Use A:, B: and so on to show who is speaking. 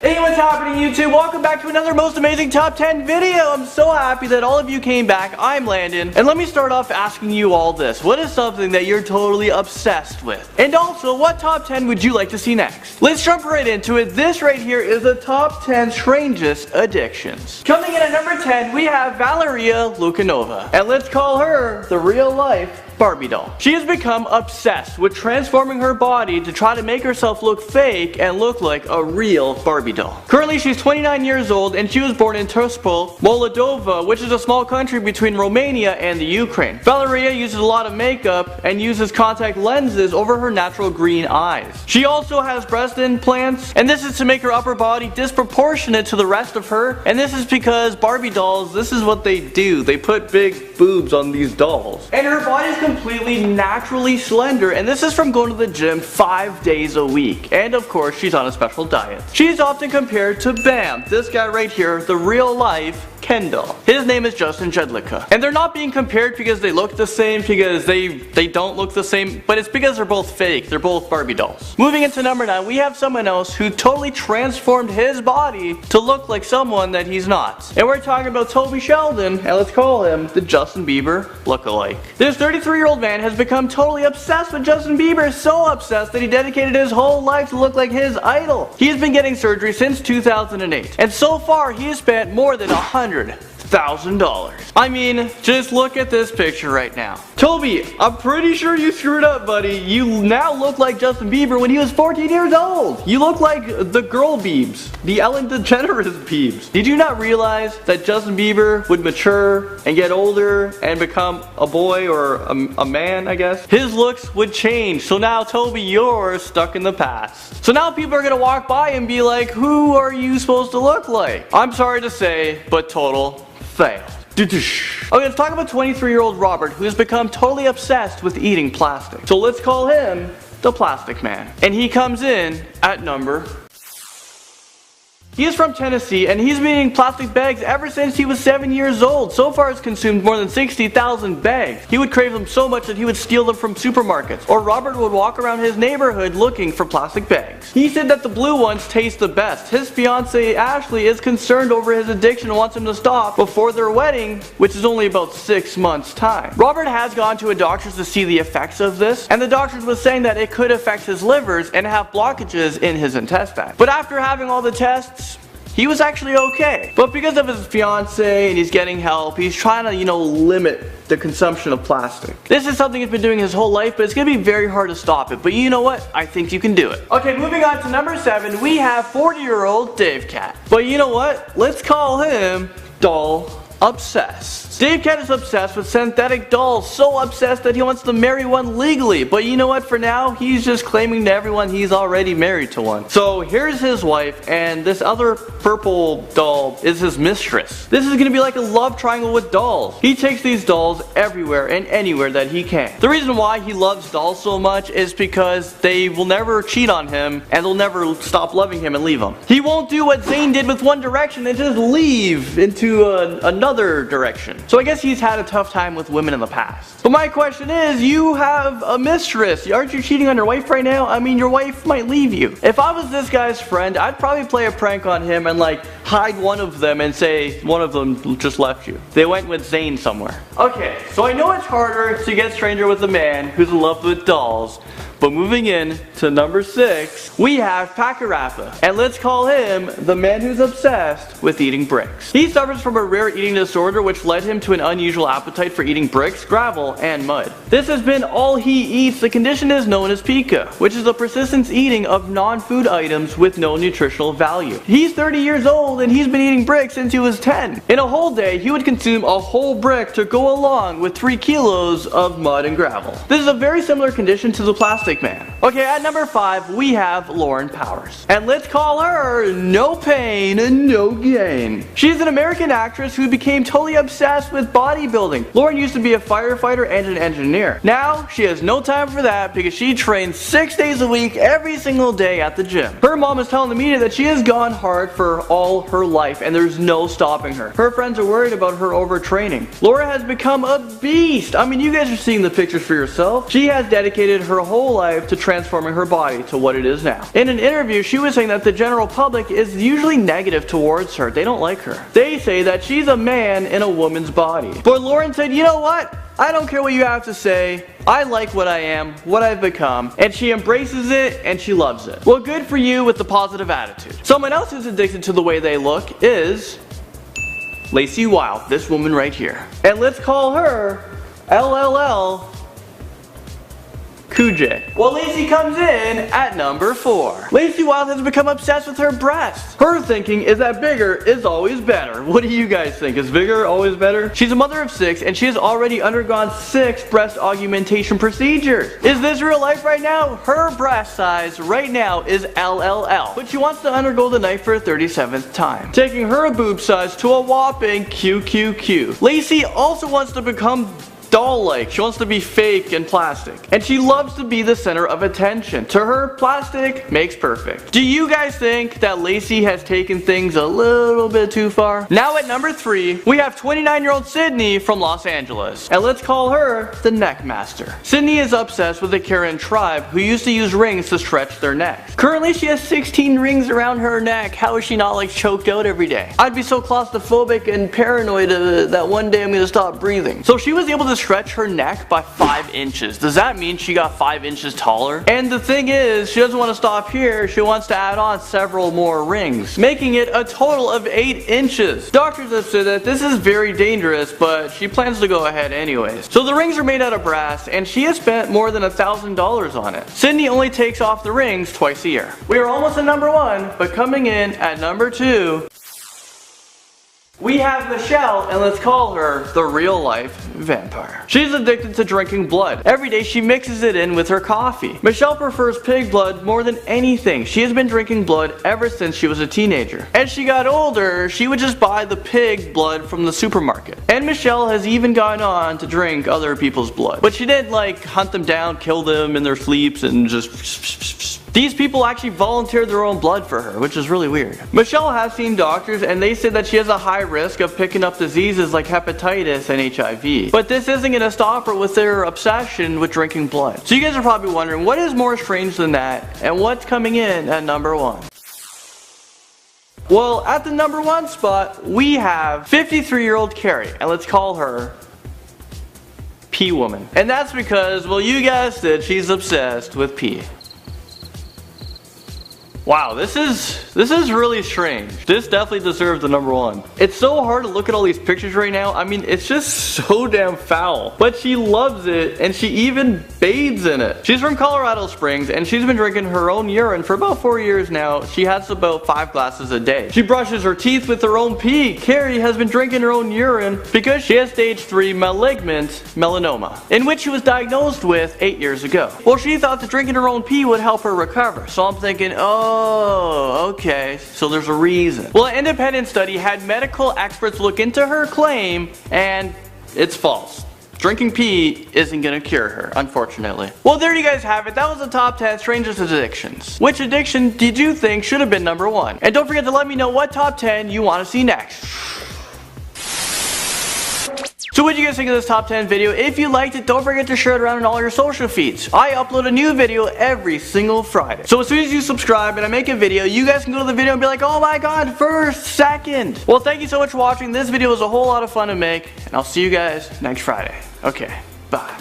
A: Hey, what's happening YouTube? Welcome back to another most amazing top 10 video. I'm so happy that all of you came back. I'm Landon, and let me start off asking you all this. What is something that you're totally obsessed with? And also, what top 10 would you like to see next? Let's jump right into it. This right here is the top 10 strangest addictions. Coming in at number 10, we have Valeria Lukanova. And let's call her the real life Barbie doll. She has become obsessed with transforming her body to try to make herself look fake and look like a real Barbie doll. Currently, she's 29 years old and she was born in Tuspol, Moldova, which is a small country between Romania and the Ukraine. Valeria uses a lot of makeup and uses contact lenses over her natural green eyes. She also has breast implants, and this is to make her upper body disproportionate to the rest of her. And this is because Barbie dolls, this is what they do. They put big boobs on these dolls. And her body is completely naturally slender, and this is from going to the gym 5 days a week. And of course, she's on a special diet. She's often compared to Bam, this guy right here, the real life Ken doll. His name is Justin Jedlicka. And they're not being compared because they look the same, because they don't look the same, but it's because they're both fake. They're both Barbie dolls. Moving into number 9, we have someone else who totally transformed his body to look like someone that he's not. And we're talking about Toby Sheldon, and let's call him the Justin Bieber lookalike. This 33-year-old man has become totally obsessed with Justin Bieber, so obsessed that he dedicated his whole life to look like his idol. He has been getting surgery since 2008, and so far he has spent more than $100,000. I mean, just look at this picture right now. Toby, I'm pretty sure you screwed up, buddy. You now look like Justin Bieber when he was 14 years old. You look like the girl Biebs, the Ellen DeGeneres Biebs. Did you not realize that Justin Bieber would mature and get older and become a boy or a man, I guess? His looks would change. So now, Toby, you're stuck in the past. So now people are gonna walk by and be like, who are you supposed to look like? I'm sorry to say, but total fail. Okay, let's talk about 23-year-old Robert, who has become totally obsessed with eating plastic. So let's call him the Plastic Man. And he comes in at number... He is from Tennessee, and he's been eating plastic bags ever since he was 7 years old. So far, he's consumed more than 60,000 bags. He would crave them so much that he would steal them from supermarkets. Or Robert would walk around his neighborhood looking for plastic bags. He said that the blue ones taste the best. His fiancée, Ashley, is concerned over his addiction and wants him to stop before their wedding, which is only about 6 months' time. Robert has gone to a doctor to see the effects of this, and the doctor was saying that it could affect his livers and have blockages in his intestine. But after having all the tests, he was actually okay. But because of his fiancé and he's getting help, he's trying to, limit the consumption of plastic. This is something he's been doing his whole life, but it's gonna be very hard to stop it. But you know what? I think you can do it. Okay, moving on to number 7, we have 40-year-old Dave Cat. But you know what? Let's call him Doll Obsessed. Dave Cat is obsessed with synthetic dolls, so obsessed that he wants to marry one legally. But you know what, for now, he's just claiming to everyone he's already married to one. So here's his wife, and this other purple doll is his mistress. This is gonna be like a love triangle with dolls. He takes these dolls everywhere and anywhere that he can. The reason why he loves dolls so much is because they will never cheat on him, and they'll never stop loving him and leave him. He won't do what Zayn did with One Direction and just leave into another direction. So I guess he's had a tough time with women in the past. But my question is, you have a mistress. Aren't you cheating on your wife right now? I mean, your wife might leave you. If I was this guy's friend, I'd probably play a prank on him and hide one of them and say one of them just left you. They went with Zayn somewhere. Okay, so I know it's harder to get stranger with a man who's in love with dolls. But moving in to number 6, we have Pacarappa. And let's call him the man who's obsessed with eating bricks. He suffers from a rare eating disorder which led him to an unusual appetite for eating bricks, gravel, and mud. This has been all he eats. The condition is known as pica, which is the persistent eating of non-food items with no nutritional value. He's 30 years old and he's been eating bricks since he was 10. In a whole day, he would consume a whole brick to go along with 3 kilos of mud and gravel. This is a very similar condition to the Plastic Man. Okay, at number 5, we have Lauren Powers. And let's call her No Pain and No Gain. She's an American actress who became totally obsessed with bodybuilding. Lauren used to be a firefighter and an engineer. Now, she has no time for that because she trains 6 days a week every single day at the gym. Her mom is telling the media that she has gone hard for all her life and there's no stopping her. Her friends are worried about her overtraining. Laura has become a beast. I mean, you guys are seeing the pictures for yourself. She has dedicated her whole life to transforming her body to what it is now. In an interview, she was saying that the general public is usually negative towards her. They don't like her. They say that she's a man in a woman's body. But Lauren said, you know what? I don't care what you have to say. I like what I am, what I've become, and she embraces it and she loves it. Well, good for you with the positive attitude. Someone else who's addicted to the way they look is Lacey Wilde, this woman right here. And let's call her LLL Cool J. Well, Lacey comes in at number 4. Lacey Wilde has become obsessed with her breasts. Her thinking is that bigger is always better. What do you guys think? Is bigger always better? She's a mother of 6 and she has already undergone 6 breast augmentation procedures. Is this real life right now? Her breast size right now is LLL, but she wants to undergo the knife for a 37th time, taking her boob size to a whopping QQQ. Lacey also wants to become doll-like. She wants to be fake and plastic. And she loves to be the center of attention. To her, plastic makes perfect. Do you guys think that Lacey has taken things a little bit too far? Now at number 3, we have 29-year-old Sydney from Los Angeles. And let's call her the Neck Master. Sydney is obsessed with the Karen tribe who used to use rings to stretch their necks. Currently she has 16 rings around her neck. How is she not like choked out every day? I'd be so claustrophobic and paranoid that one day I'm gonna stop breathing. So she was able to stretch her neck by 5 inches. Does that mean she got 5 inches taller? And the thing is, she doesn't want to stop here. She wants to add on several more rings, making it a total of 8 inches. Doctors have said that this is very dangerous, but she plans to go ahead anyways. So the rings are made out of brass, and she has spent more than $1,000 on it. Sydney only takes off the rings twice a year. We are almost at number 1, but coming in at number 2, we have Michelle, and let's call her the real-life vampire. She's addicted to drinking blood. Every day she mixes it in with her coffee. Michelle prefers pig blood more than anything. She has been drinking blood ever since she was a teenager. As she got older, she would just buy the pig blood from the supermarket. And Michelle has even gone on to drink other people's blood. But she didn't like hunt them down, kill them in their sleeps, and just... These people actually volunteered their own blood for her, which is really weird. Michelle has seen doctors and they say that she has a high risk of picking up diseases like hepatitis and HIV. But this isn't going to stop her with their obsession with drinking blood. So you guys are probably wondering, what is more strange than that? And what's coming in at number 1? Well, at the number 1 spot, we have 53-year-old Carrie, and let's call her Pee Woman. And that's because, well, you guessed it, she's obsessed with pee. Wow, this is really strange. This definitely deserves the number 1. It's so hard to look at all these pictures right now. I mean, it's just so damn foul. But she loves it, and she even bathes in it. She's from Colorado Springs, and she's been drinking her own urine for about 4 years now. She has about 5 glasses a day. She brushes her teeth with her own pee. Carrie has been drinking her own urine because she has stage 3 malignant melanoma, in which she was diagnosed with 8 years ago. Well, she thought that drinking her own pee would help her recover. So I'm thinking, oh, okay, so there's a reason. Well, an independent study had medical experts look into her claim, and it's false. Drinking pee isn't gonna cure her, unfortunately. Well, there you guys have it. That was the top 10 strangest addictions. Which addiction did you think should have been number 1? And don't forget to let me know what top 10 you want to see next. So what did you guys think of this top 10 video? If you liked it, don't forget to share it around on all your social feeds. I upload a new video every single Friday. So as soon as you subscribe and I make a video, you guys can go to the video and be like, oh my god, first, second. Well, thank you so much for watching. This video was a whole lot of fun to make, and I'll see you guys next Friday. Okay, bye.